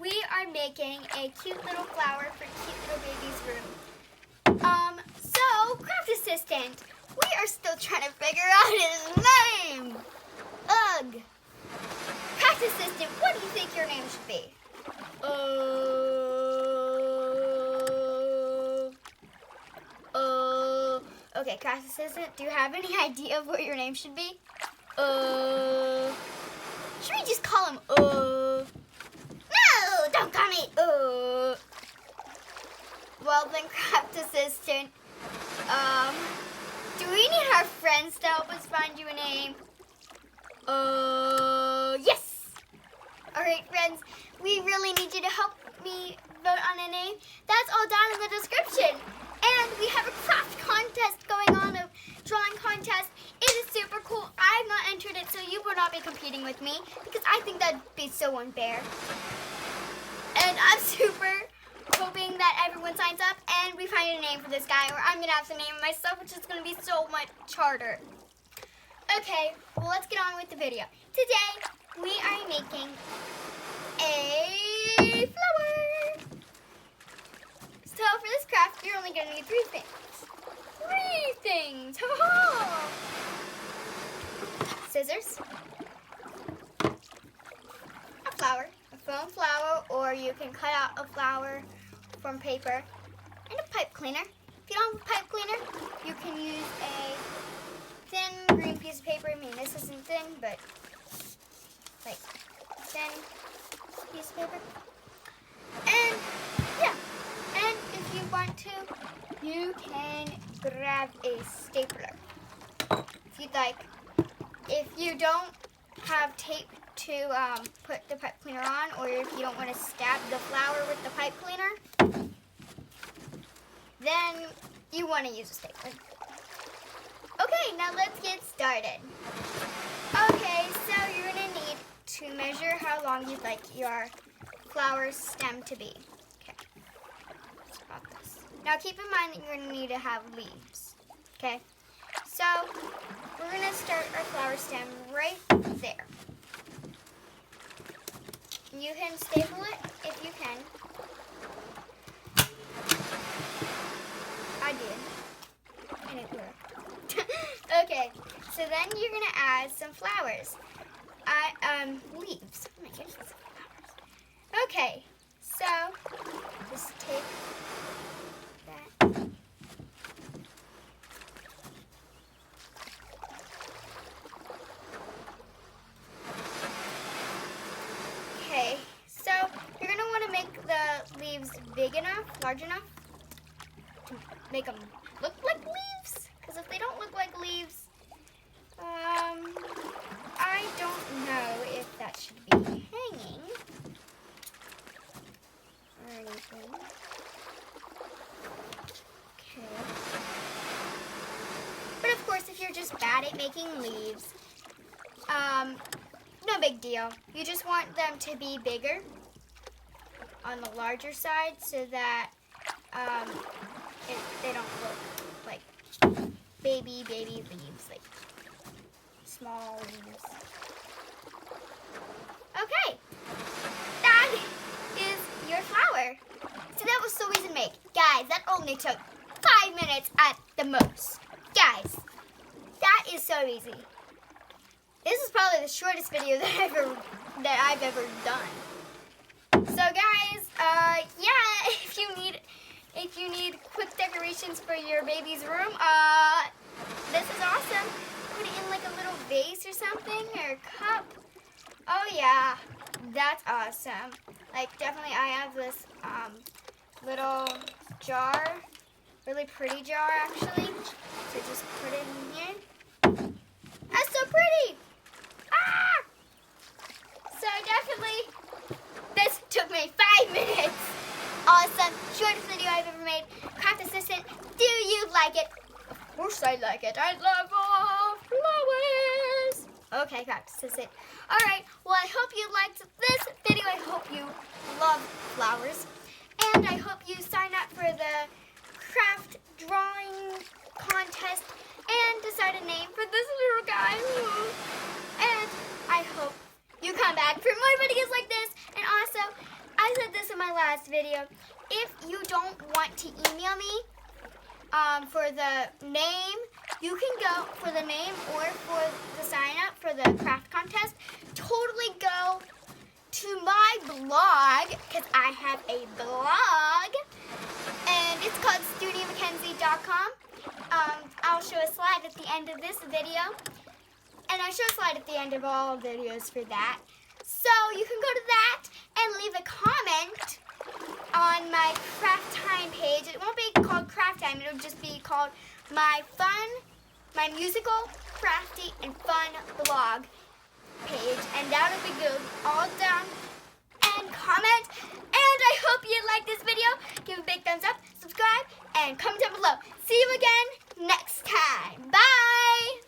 we are making a cute little flower for cute little baby's room. So, Craft Assistant, we are still trying to figure out his name. Ugh. Craft Assistant, what do you think your name should be? Okay, Craft Assistant, do you have any idea of what your name should be? Should we just call him, No, don't call me, Well then, Craft Assistant, do we need our friends to help us find you a name? Yes! Alright, friends, we really need you to help me vote on a name. That's all down in the description. And we have a craft contest going on, a drawing contest. It is super cool. I've not entered it, so you will not be competing with me because I think that'd be so unfair. And I'm super hoping that everyone signs up and we find a name for this guy, or I'm going to have to name him myself, which is going to be so much harder. Okay, well, let's get on with the video. Today, we are making a flower. So for this craft, you're only going to need 3 things. 3 things! Ha-ha! Scissors, a flower, a foam flower, or you can cut out a flower from paper, and a pipe cleaner. If you don't have a pipe cleaner, you can use a thin green piece of paper. I mean, this isn't thin, but like thin piece of paper. And yeah, and if you want to, you can grab a stapler if you'd like. If you don't have tape to put the pipe cleaner on, or if you don't want to stab the flower with the pipe cleaner, then you want to use a stapler. Okay, now let's get started. Okay, so you're going to need to measure how long you'd like your flower stem to be. Okay, it's about this. Now keep in mind that you're going to need to have leaves. Okay, so we're going to start our flower stem right there. You can staple it if you can. I did, and it worked. Okay, so then you're gonna add some flowers. Leaves. Oh my goodness, flowers. Okay, so just take that. Okay, so you're gonna want to make the leaves big enough, large enough to make them look like leaves. Because if they don't look like leaves, I don't know if that should be hanging or anything. Okay. But of course, if you're just bad at making leaves, no big deal. You just want them to be bigger on the larger side so that they don't look like baby leaves, like small leaves. Okay, that is your flower. So that was so easy to make. Guys, that only took 5 minutes at the most. Guys, that is so easy. This is probably the shortest video that I've ever done. So guys, yeah, if you need quick decorations for your baby's room, this is awesome. Put it in like a little vase or something, or a cup. Oh yeah, that's awesome. Like definitely I have this little jar, really pretty jar actually. So just put it in here. That's so pretty. Ah! So definitely, this took me 5 minutes. Awesome, shortest video I've ever made. Craft Assistant, do you like it? Of course I like it. I love flowers. Okay, Craft Assistant. Alright, well I hope you liked this video. I hope you love flowers. And I hope you sign up for the craft drawing contest and decide a name for this little guy. And I hope you come back for more videos like this. And also, I I said this in my last video. If you don't want to email me for the name, you can go for the name or for the sign up for the craft contest. Totally go to my blog, because I have a blog, and it's called StudioMackenzie.com. I'll show a slide at the end of this video, and I show a slide at the end of all videos for that. So you can go to that and leave a comment on my craft time page. It won't be called craft time, it'll just be called my musical, crafty, and fun blog page, and that'll be good all down, and comment. And I hope you liked this video. Give a big thumbs up, subscribe, and comment down below. See you again next time. Bye.